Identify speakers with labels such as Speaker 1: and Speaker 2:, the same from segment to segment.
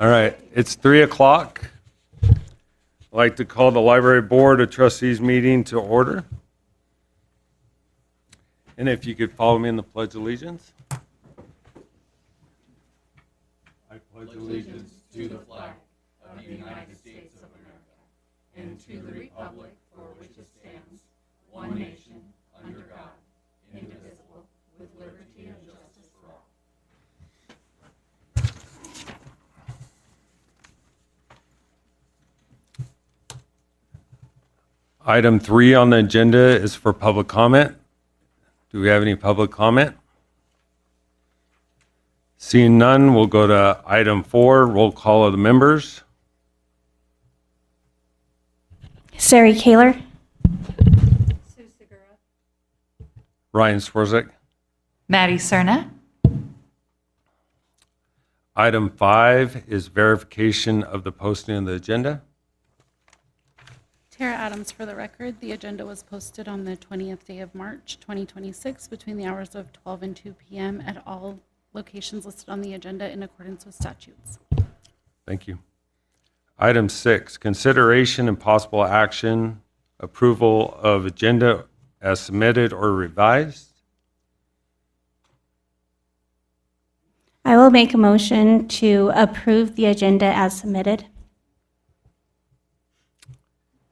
Speaker 1: All right, it's 3 o'clock. I'd like to call the Library Board of Trustees meeting to order. And if you could follow me in the Pledge of Allegiance. I pledge allegiance to the flag of the United States of America and to the republic for which it stands, one nation, under God, indivisible, with liberty and justice for all. Item 3 on the agenda is for public comment. Do we have any public comment? Seeing none, we'll go to item 4, roll call of the members.
Speaker 2: Sari Kaler.
Speaker 3: Sue Segura.
Speaker 1: Ryan Swarzak.
Speaker 3: Maddie Cerna.
Speaker 1: Item 5 is verification of the posting of the agenda.
Speaker 4: Tara Adams for the record. The agenda was posted on the 20th day of March, 2026, between the hours of 12 and 2 p.m. at all locations listed on the agenda in accordance with statutes.
Speaker 1: Thank you. Item 6, consideration and possible action, approval of agenda as submitted or revised.
Speaker 2: I will make a motion to approve the agenda as submitted.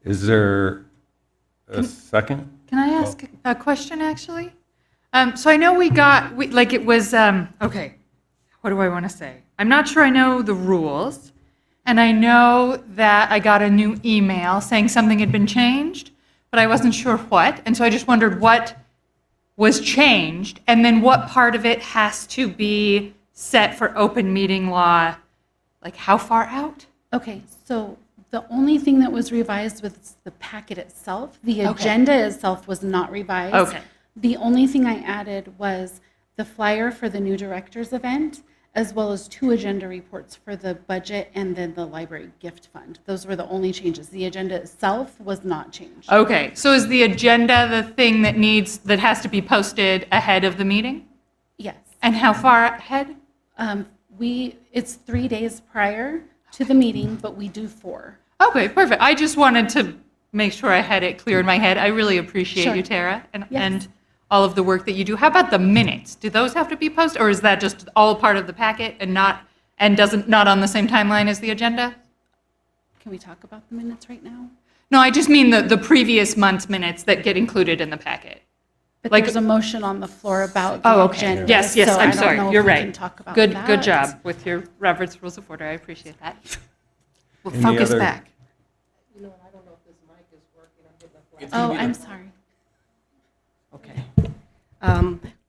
Speaker 1: Is there a second?
Speaker 3: Can I ask a question, actually? So I know it was, okay, what do I want to say? I'm not sure I know the rules, and I know that I got a new email saying something had been changed, but I wasn't sure what, and so I just wondered what was changed, and then what part of it has to be set for open meeting law, like how far out?
Speaker 4: Okay, so the only thing that was revised was the packet itself. The
Speaker 3: Okay.
Speaker 4: agenda itself was not revised.
Speaker 3: Okay.
Speaker 4: The only thing I added was the flyer for the new directors event, as well as 2 agenda reports for the budget and then the library gift fund. Those were the only changes. The agenda itself was not changed.
Speaker 3: Okay, so is the agenda the thing that has to be posted ahead of the meeting?
Speaker 4: Yes.
Speaker 3: And how far ahead?
Speaker 4: It's 3 days prior to the meeting, but we do 4.
Speaker 3: Okay, perfect. I just wanted to make sure I had it clear in my head. I really appreciate
Speaker 4: Sure.
Speaker 3: you, Tara,
Speaker 4: Yes.
Speaker 3: and all of the work that you do. How about the minutes? Do those have to be posted, or is that just all part of the packet and not on the same timeline as the agenda?
Speaker 4: Can we talk about the minutes right now?
Speaker 3: No, I just mean the previous month's minutes that get included in the packet.
Speaker 4: But
Speaker 3: Like-
Speaker 4: there's a motion on the floor about the
Speaker 3: Oh, okay.
Speaker 4: agenda.
Speaker 3: Yes,
Speaker 4: so I
Speaker 3: I'm
Speaker 4: don't
Speaker 3: sorry.
Speaker 4: know if
Speaker 3: You're
Speaker 4: we
Speaker 3: right.
Speaker 4: can talk about
Speaker 3: Good
Speaker 4: that.
Speaker 3: job with your Robert's Rules of Order. I appreciate that. We'll
Speaker 1: Any
Speaker 3: focus
Speaker 1: other-
Speaker 3: back.
Speaker 4: Oh, I'm sorry.
Speaker 5: Okay.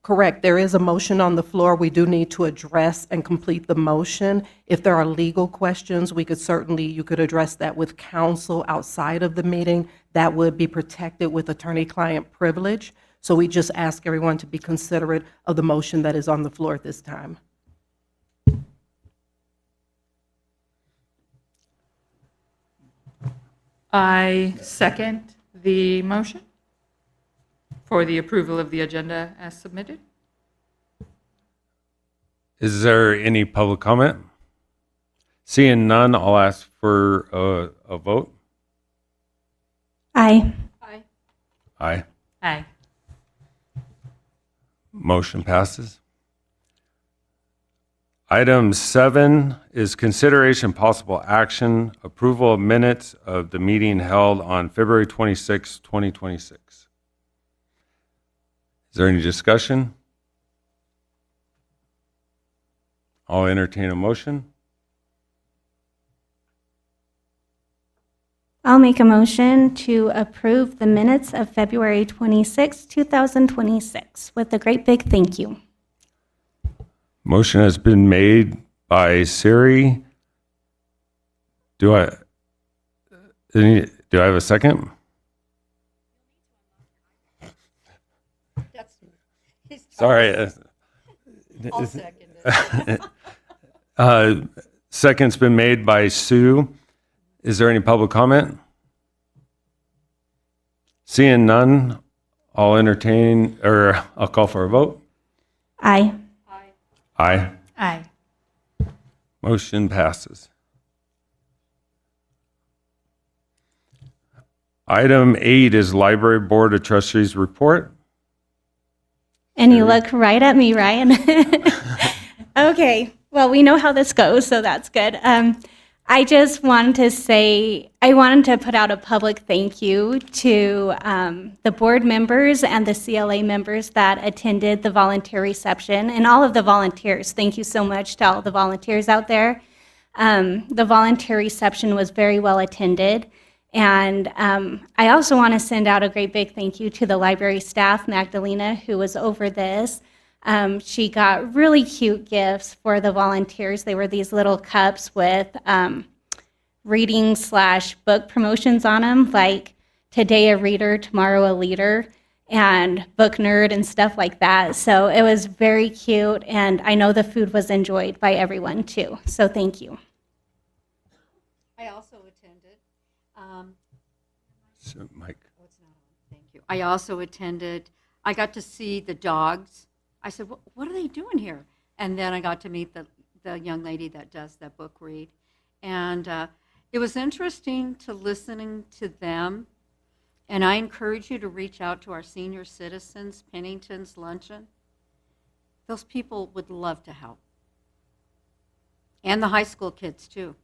Speaker 5: Correct, there is a motion on the floor. We do need to address and complete the motion. If there are legal questions, you could address that with counsel outside of the meeting. That would be protected with attorney-client privilege. So we just ask everyone to be considerate of the motion that is on the floor at this time.
Speaker 3: I second the motion for the approval of the agenda as submitted.
Speaker 1: Is there any public comment? Seeing none, I'll ask for a vote.
Speaker 2: Aye.
Speaker 1: Aye.
Speaker 3: Aye.
Speaker 1: Motion passes. Item 7 is consideration possible action, approval of minutes of the meeting held on February 26, 2026. Is there any discussion? I'll entertain a motion.
Speaker 2: I'll make a motion to approve the minutes of February 26, 2026 with a great big thank you.
Speaker 1: Motion has been made by Siri. Do I have a second? Sorry.
Speaker 6: I'll second it.
Speaker 1: Second's been made by Sue. Is there any public comment? Seeing none, I'll call for a vote.
Speaker 2: Aye.
Speaker 1: Aye.
Speaker 3: Aye.
Speaker 1: Motion passes. Item 8 is Library Board of Trustees report.
Speaker 2: And you look right at me, Ryan. Okay, well, we know how this goes, so that's good. I just wanted to say, I wanted to put out a public thank you to the board members and the CLA members that attended the volunteer reception, and all of the volunteers. Thank you so much to all the volunteers out there. The volunteer reception was very well attended. And I also want to send out a great big thank you to the library staff, Magdalena, who was over this. She got really cute gifts for the volunteers. They were these little cups with reading/book promotions on them, like today a reader, tomorrow a leader, and book nerd and stuff like that. So it was very cute, and I know the food was enjoyed by everyone too. So thank you.
Speaker 6: I also attended.
Speaker 1: So, Mike.
Speaker 6: Oh, it's not on. Thank you. I also attended. I got to see the dogs. I said, what are they doing here? And then I got to meet the young lady that does that book read. And it was interesting to listening to them. And I encourage you to reach out to our senior citizens, Pennington's Luncheon. Those people would love to help. And the high school kids, too.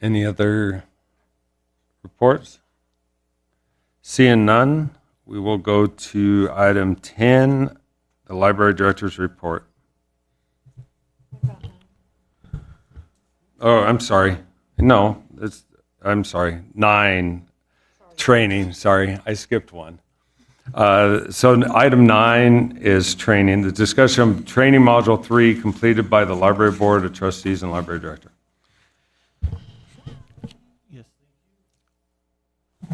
Speaker 1: Any other reports? Seeing none, we will go to item 10, the library director's report. Oh, I'm sorry. No, I'm sorry. 9, training. Sorry, I skipped one. So item 9 is training. The discussion of training module 3 completed by the library board of trustees and library director.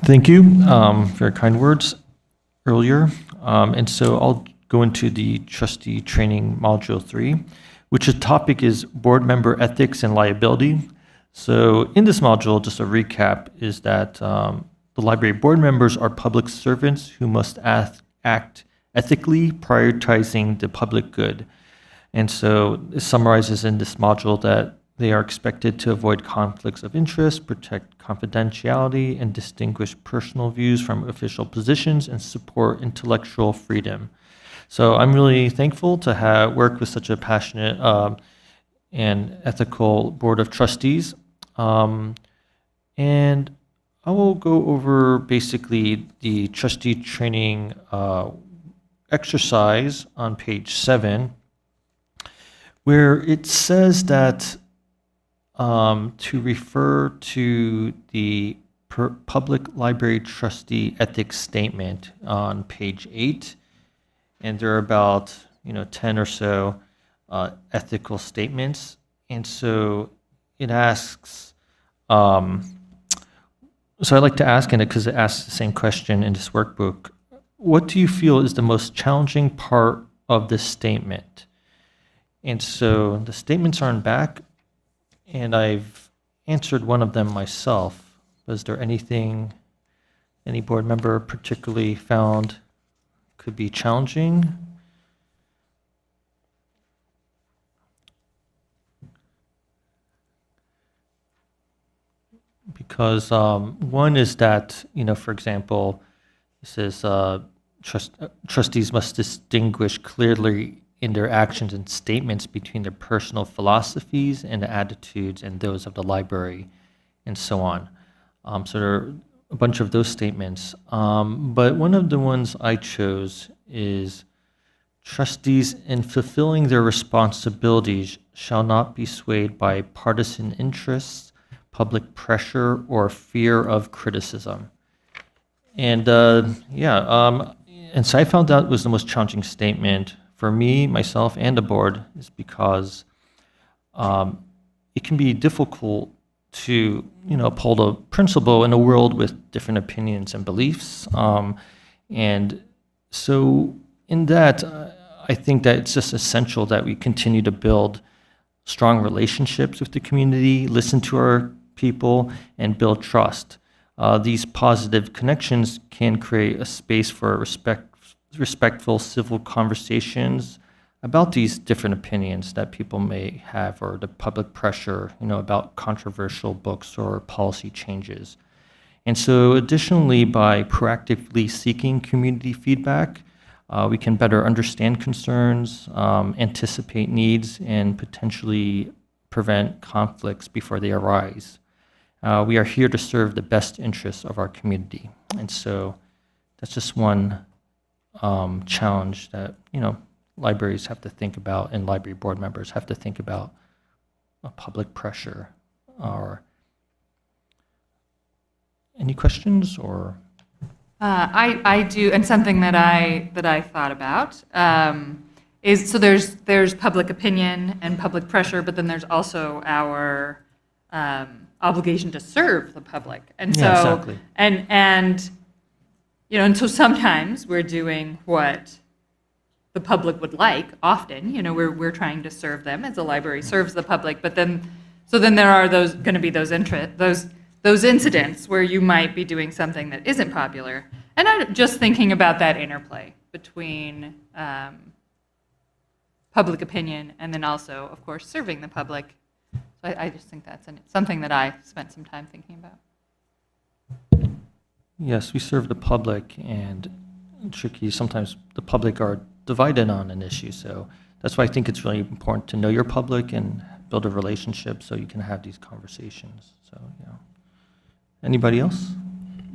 Speaker 7: Thank you for your kind words earlier. And so I'll go into the trustee training module 3, which the topic is board member ethics and liability. So in this module, just a recap is that the library board members are public servants who must act ethically, prioritizing the public good. And so it summarizes in this module that they are expected to avoid conflicts of interest, protect confidentiality, and distinguish personal views from official positions and support intellectual freedom. So I'm really thankful to have worked with such a passionate and ethical board of trustees. And I will go over basically the trustee training exercise on page 7, where it says that to refer to the public library trustee ethics statement on page 8, and there are about 10 or so ethical statements, and so it asks. So I'd like to ask in it because it asks the same question in this workbook. What do you feel is the most challenging part of this statement? And so the statements are in back. And I've answered one of them myself. Was there anything any board member particularly found could be challenging? Because one is that, for example, it says trustees must distinguish clearly in their actions and statements between their personal philosophies and the attitudes and those of the library, and so on. So there are a bunch of those statements. But one of the ones I chose is trustees in fulfilling their responsibilities shall not be swayed by partisan interests, public pressure, or fear of criticism. And and so I found that was the most challenging statement for me, myself, and the board, is because it can be difficult to, uphold a principle in a world with different opinions and beliefs. And so in that, I think that it's just essential that we continue to build strong relationships with the community, listen to our people, and build trust. These positive connections can create a space for respectful civil conversations about these different opinions that people may have, or the public pressure, about controversial books or policy changes. And so additionally, by proactively seeking community feedback, we can better understand concerns, anticipate needs, and potentially prevent conflicts before they arise. We are here to serve the best interests of our community. And so that's just one challenge that, libraries have to think about, and library board members have to think about public pressure. Or any questions or?
Speaker 3: I do, and something that I thought about is, so there's public opinion and public pressure, but then there's also our obligation to serve the public, and so
Speaker 7: Yeah, exactly.
Speaker 3: and and so sometimes we're doing what the public would like. Often, we're trying to serve them as a library serves the public, but then there are going to be those incidents where you might be doing something that isn't popular. And I'm just thinking about that interplay between public opinion and then also, of course, serving the public. So I just think that's something that I spent some time thinking about.
Speaker 7: Yes, we serve the public, and tricky, sometimes the public are divided on an issue. So that's why I think it's really important to know your public and build a relationship so you can have these conversations. So, Anybody else?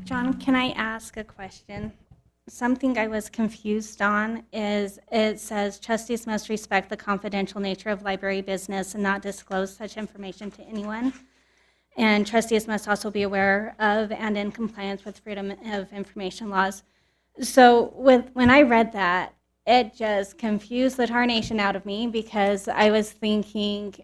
Speaker 2: John, can I ask a question? Something I was confused on is it says trustees must respect the confidential nature of library business and not disclose such information to anyone. And trustees must also be aware of and in compliance with freedom of information laws. So when I read that, it just confused the tarnation out of me, because I was thinking,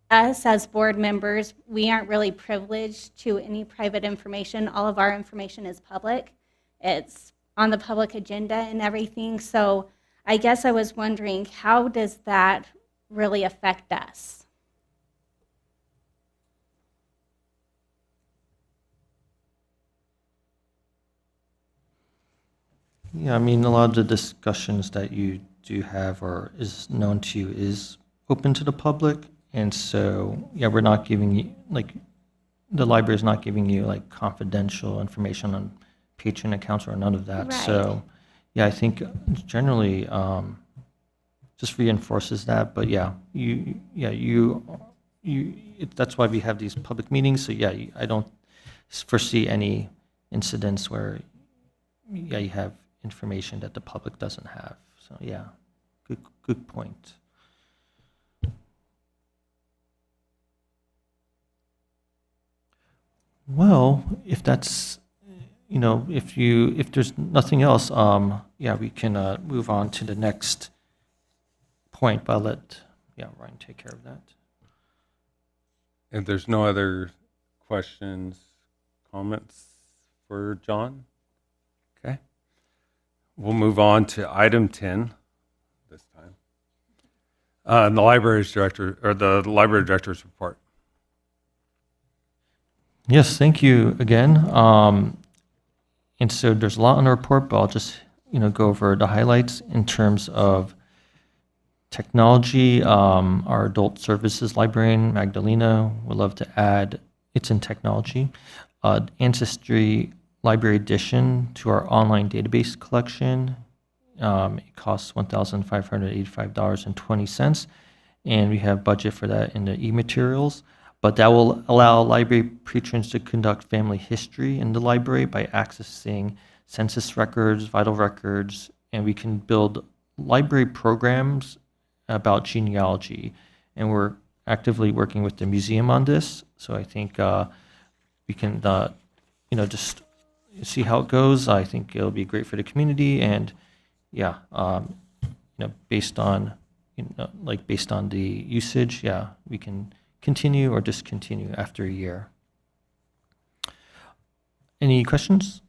Speaker 2: us as board members, we aren't really privileged to any private information. All of our information is public. It's on the public agenda and everything. So I guess I was wondering, how does that really affect us?
Speaker 7: Yeah, I mean, a lot of the discussions that you do have or is known to you is open to the public. And so, we're not giving you, the library is not giving you confidential information on patron accounts or none of that.
Speaker 2: Right.
Speaker 7: So, I think generally just reinforces that. But that's why we have these public meetings. So I don't foresee any incidents where you have information that the public doesn't have. So good point. Well, if that's, if there's nothing else, we can move on to the next point, but I'll let, Ryan take care of that.
Speaker 1: If there's no other questions, comments for John? Okay. We'll move on to item 10 this time. The library director's report.
Speaker 7: Yes, thank you again. And so there's a lot on the report, but I'll just go over the highlights in terms of technology. Our adult services librarian, Magdalena, would love to add, it's in technology, Ancestry Library Edition to our online database collection. It costs $1,585.20, and we have budget for that in the e-materials. But that will allow library patrons to conduct family history in the library by accessing census records, vital records, and we can build library programs about genealogy. And we're actively working with the museum on this. So I think we can, just see how it goes. I think it'll be great for the community, and based on, based on the usage, we can continue or discontinue after a year. Any questions?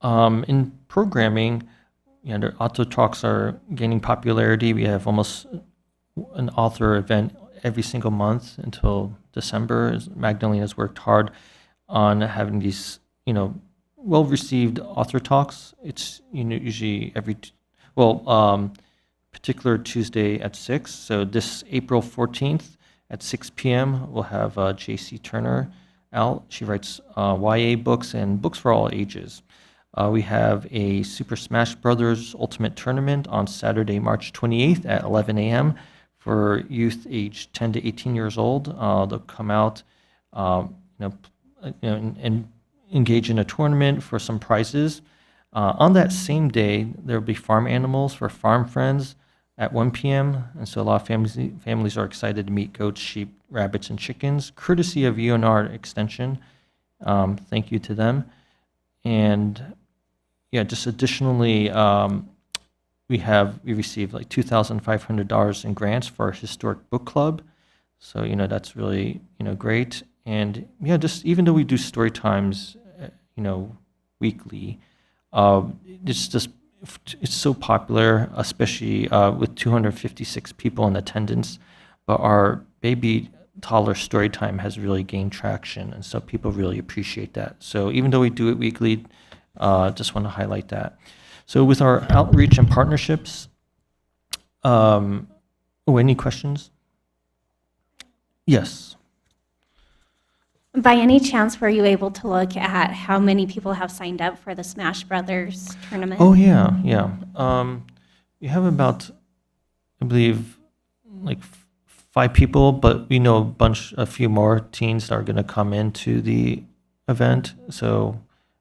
Speaker 7: In programming, the author talks are gaining popularity. We have almost an author event every single month until December. Magdalene has worked hard on having these, well-received author talks. It's usually particular Tuesday at 6. So this April 14th at 6 p.m. we'll have J.C. Turner out. She writes YA books and books for all ages. We have a Super Smash Brothers Ultimate Tournament on Saturday, March 28th at 11 a.m. for youth aged 10 to 18 years old. They'll come out, and engage in a tournament for some prizes. On that same day, there will be farm animals for farm friends at 1 p.m. And so a lot of families are excited to meet goats, sheep, rabbits, and chickens, courtesy of UNR Extension. Thank you to them. And just additionally, we received like $2,500 in grants for our historic book club. So, that's really, great. And just even though we do story times, weekly, it's so popular, especially with 256 people in attendance. But our baby toddler story time has really gained traction, and so people really appreciate that. So even though we do it weekly, just want to highlight that. So with our outreach and partnerships, any questions? Yes.
Speaker 2: By any chance, were you able to look at how many people have signed up for the Smash Brothers tournament?
Speaker 7: Oh, yeah. We have about, I believe, like 5 people, but we know a few more teens that are going to come into the event. So,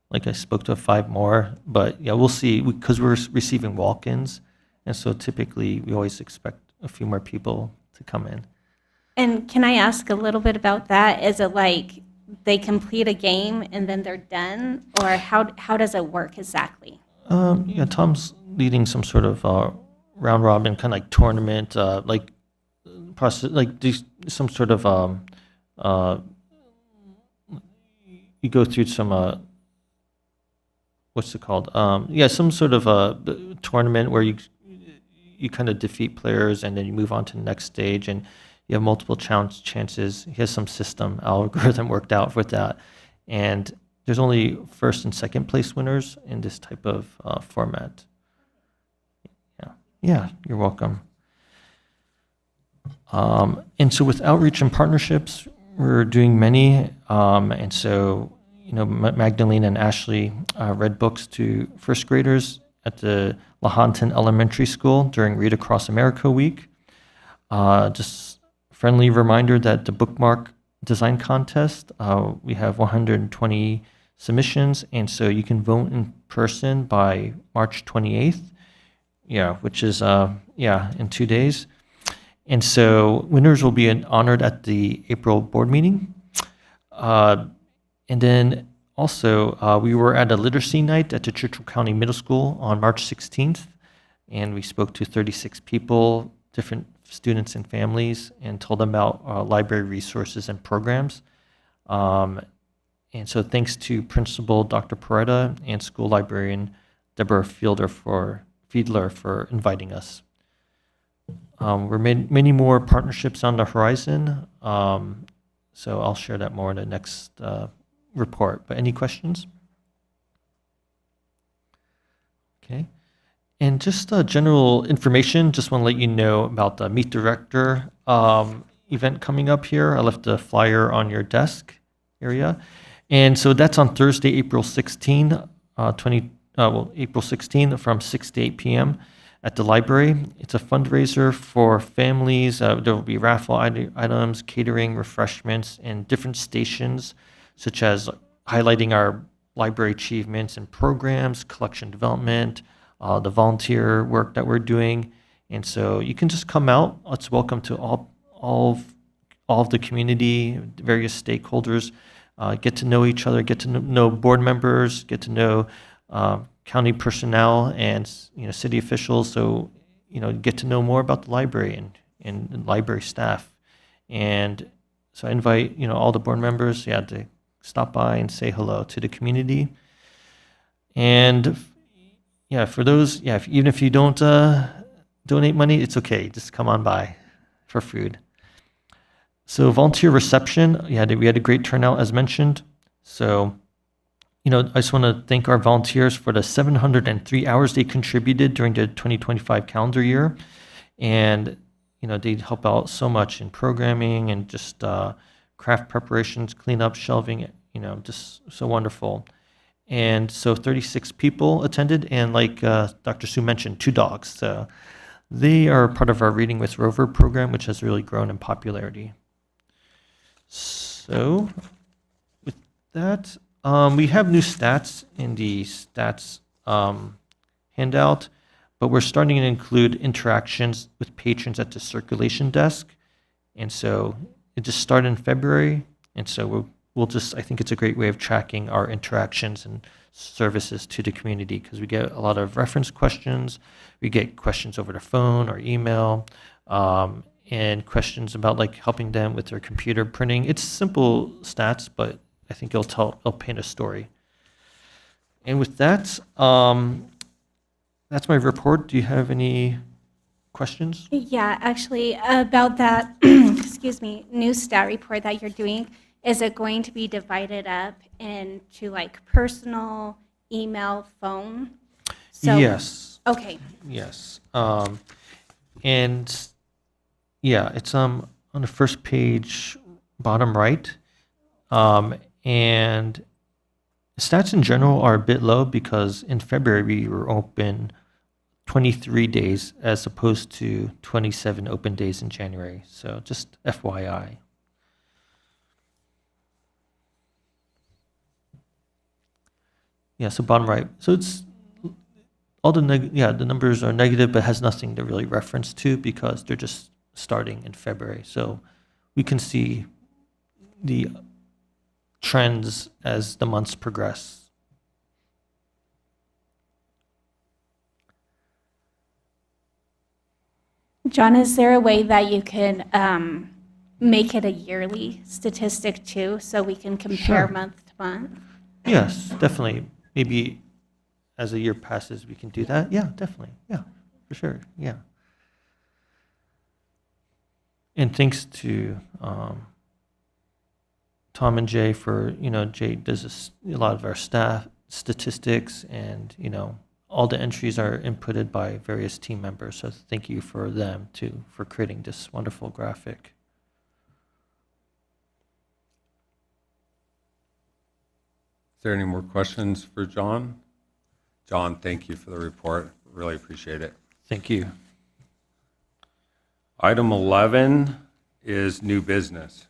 Speaker 7: like I spoke to 5 more, but we'll see, because we're receiving walk-ins, and so typically we always expect a few more people to come in.
Speaker 2: And can I ask a little bit about that? Is it like they complete a game and then they're done, or how does it work exactly?
Speaker 7: Tom's leading some sort of round robin kind of like tournament, process, some sort of you go through some what's it called? Some sort of a tournament where you kind of defeat players and then you move on to the next stage, and you have multiple chances. He has some system algorithm worked out with that. And there's only first and second place winners in this type of format. Yeah, you're welcome. And so with outreach and partnerships, we're doing many. And so, Magdalene and Ashley read books to first graders at the Lahontan Elementary School during Read Across America Week. Just friendly reminder that the bookmark design contest, we have 120 submissions, and so you can vote in person by March 28th, which is, in 2 days. And so winners will be honored at the April board meeting. And then also, we were at a literacy night at the Churchill County Middle School on March 16th, and we spoke to 36 people, different students and families, and told them about library resources and programs. And so thanks to Principal Dr. Peretta and School Librarian Deborah Fiedler for inviting us. We're many more partnerships on the horizon, so I'll share that more in the next report. But any questions? Okay. And just general information, just want to let you know about the Meet Director event coming up here. I left a flyer on your desk area. And so that's on Thursday, April 16, April 16 from 6 to 8 p.m. at the library. It's a fundraiser for families. There will be raffle items, catering, refreshments, and different stations, such as highlighting our library achievements and programs, collection development, the volunteer work that we're doing. And so you can just come out. It's welcome to all of the community, various stakeholders, get to know each other, get to know board members, get to know county personnel and city officials. So get to know more about the library and library staff. And so I invite all the board members to stop by and say hello to the community. And yeah, for those, yeah, even if you don't donate money, it's okay. Just come on by for food. So volunteer reception, we had a great turnout as mentioned. So, I just want to thank our volunteers for the 703 hours they contributed during the 2025 calendar year. And, they help out so much in programming and just craft preparations, cleanup, shelving, just so wonderful. And so 36 people attended, and like Dr. Sue mentioned, 2 dogs. So they are part of our Reading with Rover program, which has really grown in popularity. So with that, we have new stats in the stats handout, but we're starting to include interactions with patrons at the circulation desk. And so it just started in February. And so I think it's a great way of tracking our interactions and services to the community, because we get a lot of reference questions. We get questions over the phone or email, and questions about like helping them with their computer printing. It's simple stats, but I think it'll paint a story. And with that, that's my report. Do you have any questions?
Speaker 2: Yeah, actually, about that, excuse me, new stat report that you're doing, is it going to be divided up into like personal, email, phone? So,
Speaker 7: Yes.
Speaker 2: okay.
Speaker 7: Yes. And yeah, it's on the first page, bottom right. And stats in general are a bit low because in February we were open 23 days as opposed to 27 open days in January. So just FYI. Yeah, so bottom right. So it's all the numbers are negative, but has nothing to really reference to because they're just starting in February. So we can see the trends as the months progress.
Speaker 2: John, is there a way that you can make it a yearly statistic too, so we can compare
Speaker 7: Sure.
Speaker 2: month to month?
Speaker 7: Yes, definitely. Maybe as a year passes, we can do that. Yeah, definitely. Yeah, for sure. Yeah. And thanks to Tom and Jay for, Jay does a lot of our staff statistics, and, all the entries are inputted by various team members. So thank you for them too, for creating this wonderful graphic.
Speaker 1: Is there any more questions for John? John, thank you for the report. Really appreciate it.
Speaker 7: Thank you.
Speaker 1: Item 11 is new business.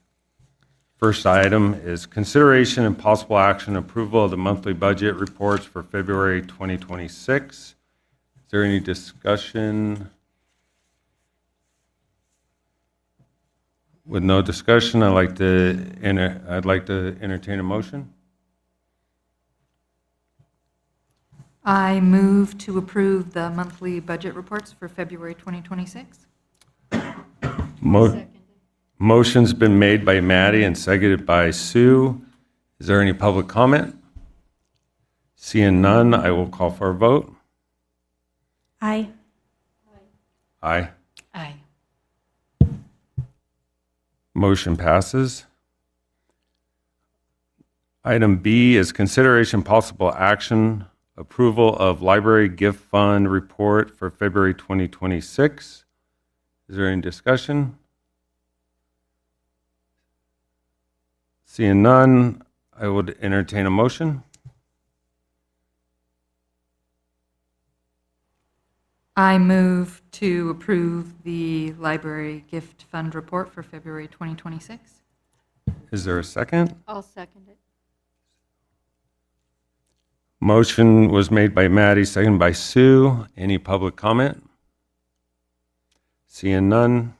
Speaker 1: First item is consideration and possible action approval of the monthly budget reports for February 2026. Is there any discussion? With no discussion, I'd like to entertain a motion.
Speaker 3: I move to approve the monthly budget reports for February 2026.
Speaker 1: Motion's been made by Maddie and seconded by Sue. Is there any public comment? Seeing none, I will call for a vote.
Speaker 2: Aye.
Speaker 1: Aye.
Speaker 3: Aye.
Speaker 1: Motion passes. Item B is consideration possible action, approval of library gift fund report for February 2026. Is there any discussion? Seeing none, I would entertain a motion.
Speaker 3: I move to approve the library gift fund report for February 2026.
Speaker 1: Is there a second?
Speaker 6: I'll second it.
Speaker 1: Motion was made by Maddie, seconded by Sue. Any public comment? Seeing none,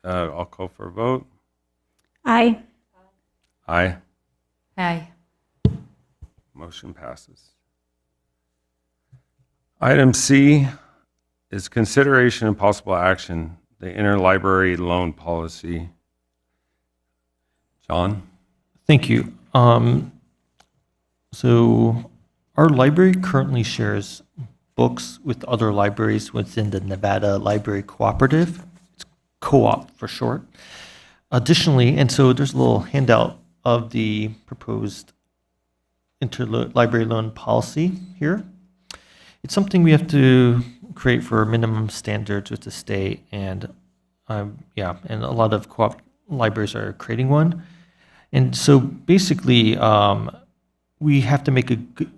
Speaker 1: I'll call for a vote.
Speaker 2: Aye.
Speaker 1: Aye.
Speaker 3: Aye.
Speaker 1: Motion passes. Item C is consideration and possible action, the interlibrary loan policy. John?
Speaker 7: Thank you. So our library currently shares books with other libraries within the Nevada Library Cooperative. It's co-op for short. Additionally, and so there's a little handout of the proposed interlibrary loan policy here. It's something we have to create for minimum standards with the state, and and a lot of co-op libraries are creating one. And so basically, we have to make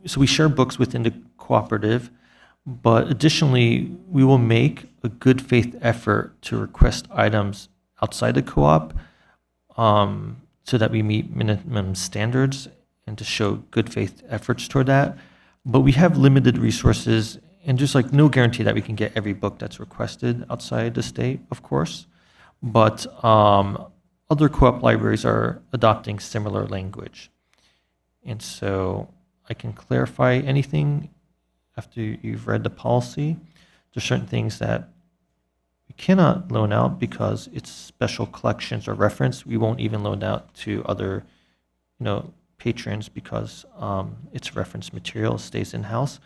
Speaker 7: so we share books within the cooperative, but additionally, we will make a good faith effort to request items outside the co-op so that we meet minimum standards and to show good faith efforts toward that. But we have limited resources and just like no guarantee that we can get every book that's requested outside the state, of course. But other co-op libraries are adopting similar language. And so I can clarify anything after you've read the policy. There's certain things that we cannot loan out because it's special collections or reference. We won't even loan out to other, patrons because it's reference material, it stays in-house.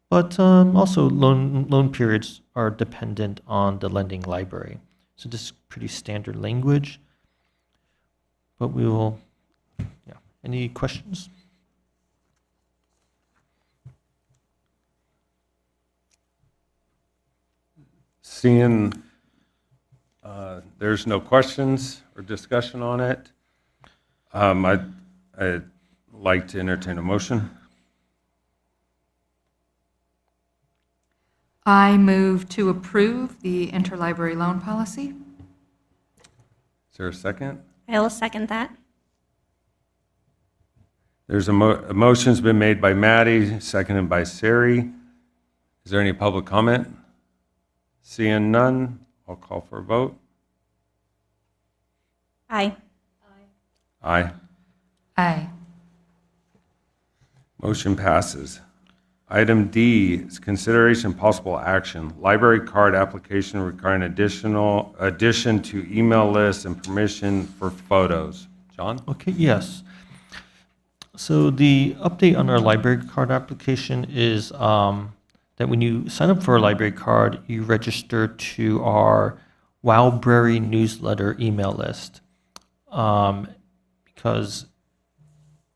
Speaker 7: But also loan periods are dependent on the lending library. So this is pretty standard language. But we will, Any questions?
Speaker 1: Seeing there's no questions or discussion on it, I'd like to entertain a motion.
Speaker 3: I move to approve the interlibrary loan policy.
Speaker 1: Is there a second?
Speaker 2: I will second that.
Speaker 1: There's a motion's been made by Maddie, seconded by Sari. Is there any public comment? Seeing none, I'll call for a vote.
Speaker 2: Aye.
Speaker 1: Aye.
Speaker 3: Aye.
Speaker 1: Motion passes. Item D is consideration possible action. Library card application requiring addition to email list and permission for photos. John?
Speaker 7: Okay, yes. So the update on our library card application is that when you sign up for a library card, you register to our Wowbrary newsletter email list. Because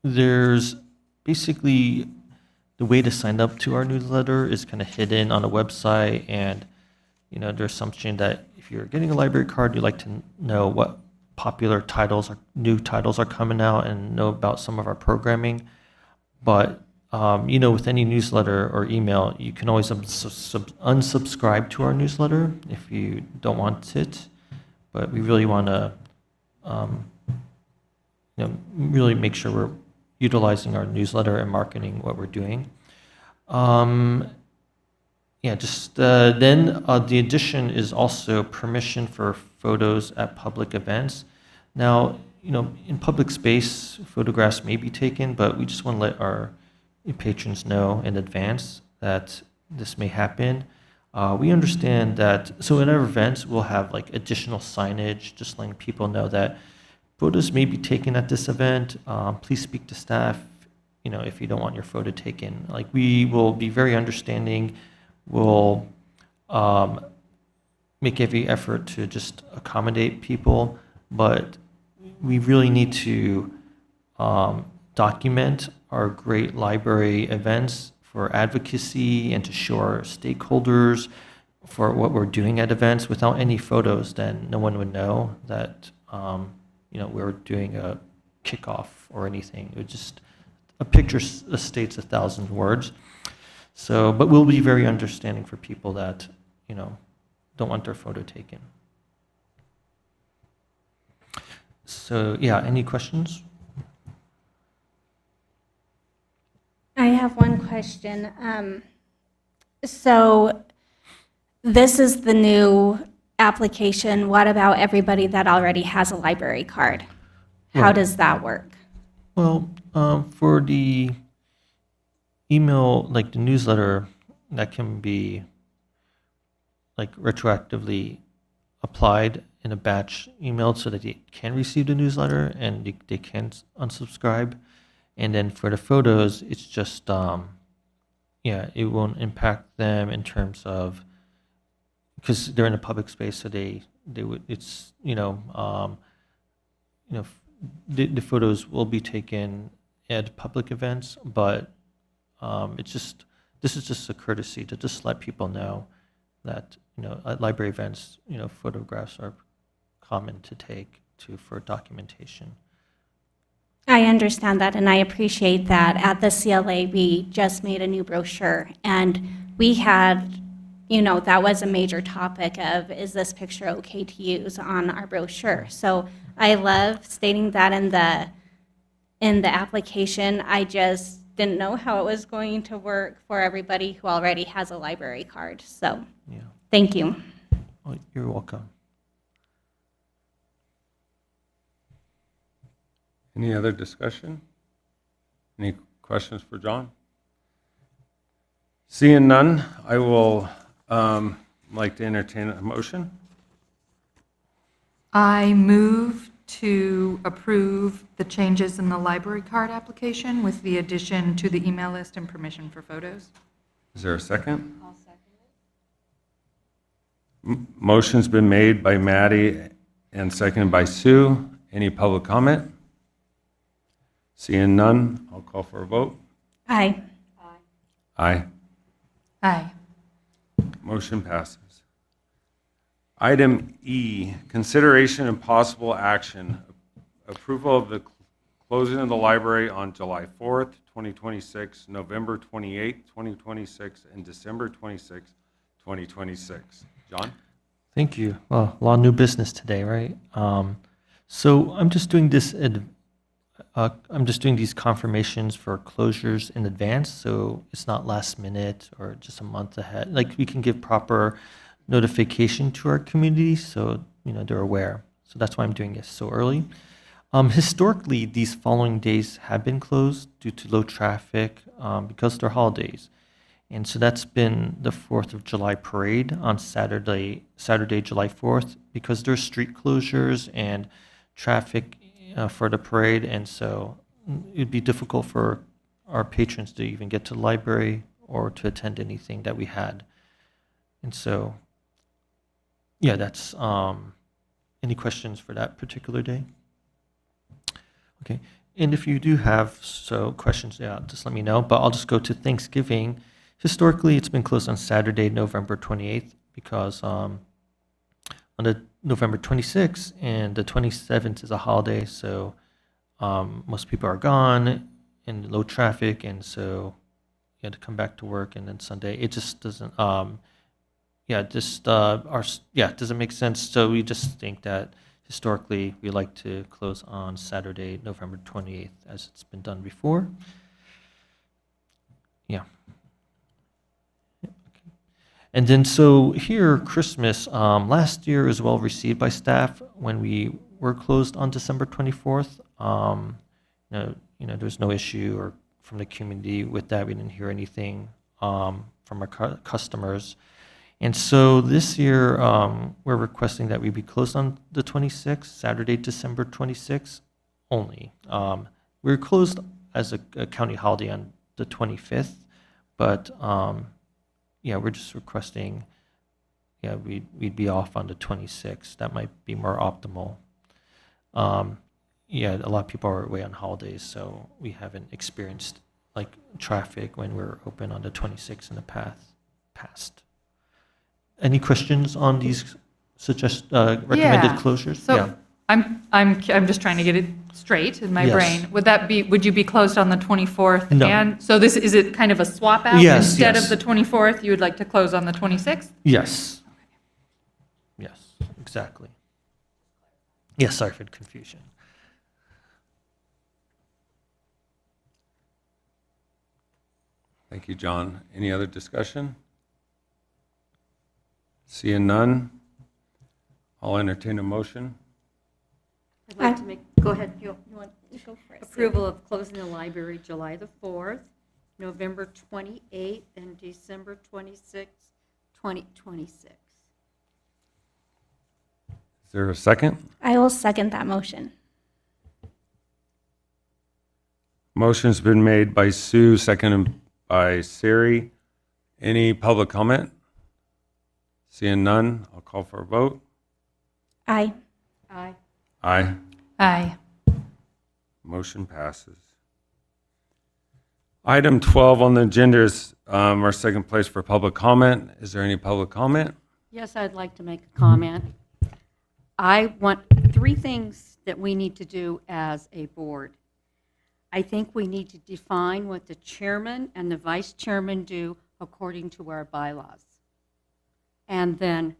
Speaker 7: there's basically the way to sign up to our newsletter is kind of hidden on the website, and there's assumption that if you're getting a library card, you like to know what popular titles or new titles are coming out and know about some of our programming. But with any newsletter or email, you can always unsubscribe to our newsletter if you don't want it. But we really want to really make sure we're utilizing our newsletter and marketing what we're doing. Then the addition is also permission for photos at public events. Now, in public space, photographs may be taken, but we just want to let our patrons know in advance that this may happen. We understand that, so in our events, we'll have like additional signage, just letting people know that photos may be taken at this event. Please speak to staff, if you don't want your photo taken. Like, we will be very understanding. We'll make every effort to just accommodate people, but we really need to document our great library events for advocacy and to show our stakeholders for what we're doing at events. Without any photos, then no one would know that we're doing a kickoff or anything. It would just, a picture states 1,000 words. So, but we'll be very understanding for people that, don't want their photo taken. So, any questions?
Speaker 2: I have one question. So this is the new application. What about everybody that already has a library card? How
Speaker 7: Right.
Speaker 2: does that work?
Speaker 7: Well, for the email, like the newsletter, that can be like retroactively applied in a batch email so that they can receive the newsletter and they can unsubscribe. And then for the photos, it's just, yeah, it won't impact them in terms of, because they're in a public space, so they would, it's, the photos will be taken at public events, but it's just, this is just a courtesy to just let people know that, at library events, photographs are common to take for documentation.
Speaker 2: I understand that, and I appreciate that. At the CLA, we just made a new brochure, and we had, that was a major topic of, is this picture okay to use on our brochure? So I love stating that in the application. I just didn't know how it was going to work for everybody who already has a library card. So
Speaker 7: Yeah.
Speaker 2: thank you.
Speaker 7: Oh, you're welcome.
Speaker 1: Any other discussion? Any questions for John? Seeing none, I will like to entertain a motion.
Speaker 3: I move to approve the changes in the library card application with the addition to the email list and permission for photos.
Speaker 1: Is there a second?
Speaker 6: I'll second it.
Speaker 1: Motion's been made by Maddie and seconded by Sue. Any public comment? Seeing none, I'll call for a vote.
Speaker 2: Aye.
Speaker 1: Aye.
Speaker 3: Aye.
Speaker 1: Motion passes. Item E, consideration and possible action, approval of the closing of the library on July 4th, 2026, November 28th, 2026, and December 26th, 2026. John?
Speaker 7: Thank you. Well, a lot of new business today, right? So I'm just doing this. I'm just doing these confirmations for closures in advance, so it's not last minute or just a month ahead. Like, we can give proper notification to our community, so they're aware. So that's why I'm doing this so early. Historically, these following days have been closed due to low traffic because they're holidays. And so that's been the 4th of July parade on Saturday, July 4th, because there's street closures and traffic for the parade. And so it'd be difficult for our patrons to even get to the library or to attend anything that we had. And so, yeah, that's, any questions for that particular day? Okay, and if you do have questions, yeah, just let me know, but I'll just go to Thanksgiving. Historically, it's been closed on Saturday, November 28th, because on the November 26th and the 27th is a holiday, so most people are gone and low traffic, and so you had to come back to work, and then Sunday, it just doesn't, it doesn't make sense. So we just think that historically we like to close on Saturday, November 28th, as it's been done before. Yeah. And then so here, Christmas, last year is well received by staff when we were closed on December 24th. There's no issue or from the community with that. We didn't hear anything from our customers. And so this year, we're requesting that we be closed on the 26th, Saturday, December 26th only. We're closed as a county holiday on the 25th, but we're just requesting, we'd be off on the 26th. That might be more optimal. A lot of people are away on holidays, so we haven't experienced like traffic when we're open on the 26th in the past. Any questions on these recommended closures?
Speaker 3: So I'm just trying to get it straight in my brain. Would you be closed on the 24th?
Speaker 7: No.
Speaker 3: And so is it kind of a swap out?
Speaker 7: Yes,
Speaker 3: Instead
Speaker 7: yes.
Speaker 3: of the 24th, you would like to close on the 26th?
Speaker 7: Yes. Yes, exactly. Yes, sorry for the confusion.
Speaker 1: Thank you, John. Any other discussion? Seeing none, I'll entertain a motion.
Speaker 6: I'd like to go ahead, you want
Speaker 2: Go for it.
Speaker 6: approval of closing the library July the 4th, November 28th, and December 26th, 2026.
Speaker 1: Is there a second?
Speaker 2: I will second that motion.
Speaker 1: Motion's been made by Sue, seconded by Sari. Any public comment? Seeing none, I'll call for a vote.
Speaker 2: Aye.
Speaker 6: Aye.
Speaker 1: Aye.
Speaker 3: Aye.
Speaker 1: Motion passes. Item 12 on the agenda is our second place for public comment. Is there any public comment?
Speaker 6: Yes, I'd like to make a comment. I want 3 things that we need to do as a board. I think we need to define what the chairman and the vice chairman do according to our bylaws. And then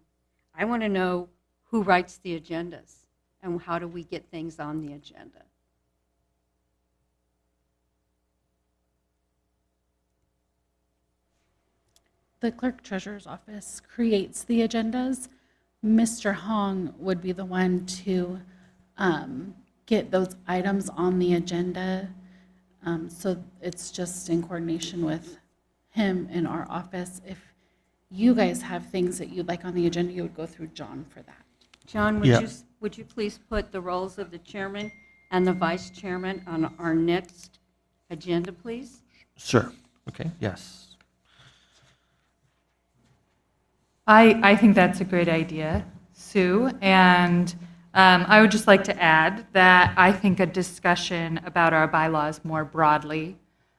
Speaker 6: I want to know who writes the agendas and how do we get things on the agenda.
Speaker 4: The clerk treasurer's office creates the agendas. Mr. Hong would be the one to get those items on the agenda. So it's just in coordination with him in our office. If you guys have things that you'd like on the agenda, you would go through John for that.
Speaker 6: John,
Speaker 7: Yeah.
Speaker 6: would you please put the roles of the chairman and the vice chairman on our next agenda, please?
Speaker 7: Sure. Okay, yes.
Speaker 3: I think that's a great idea, Sue. And I would just like to add that I think a discussion about our bylaws more broadly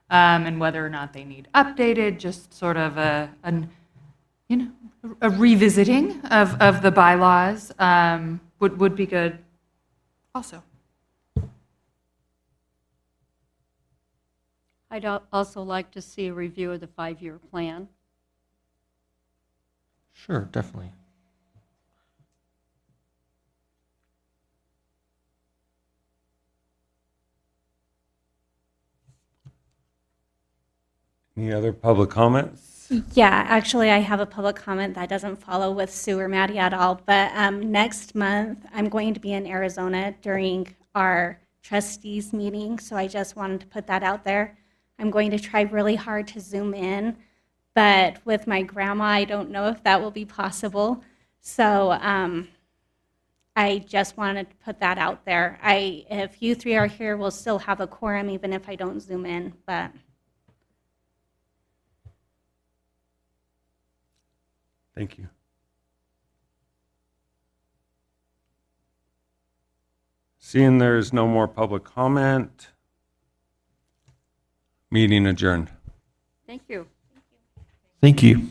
Speaker 3: and whether or not they need updated, just sort of a revisiting of the bylaws would be good also.
Speaker 6: I'd also like to see a review of the 5-year plan.
Speaker 7: Sure, definitely.
Speaker 1: Any other public comments?
Speaker 2: Yeah, actually, I have a public comment that doesn't follow with Sue or Maddie at all, but next month, I'm going to be in Arizona during our trustees meeting, so I just wanted to put that out there. I'm going to try really hard to Zoom in, but with my grandma, I don't know if that will be possible. So I just wanted to put that out there. If you 3 are here, we'll still have a quorum even if I don't Zoom in, but
Speaker 1: Thank you. Seeing there's no more public comment, meeting adjourned.
Speaker 6: Thank you.
Speaker 7: Thank you.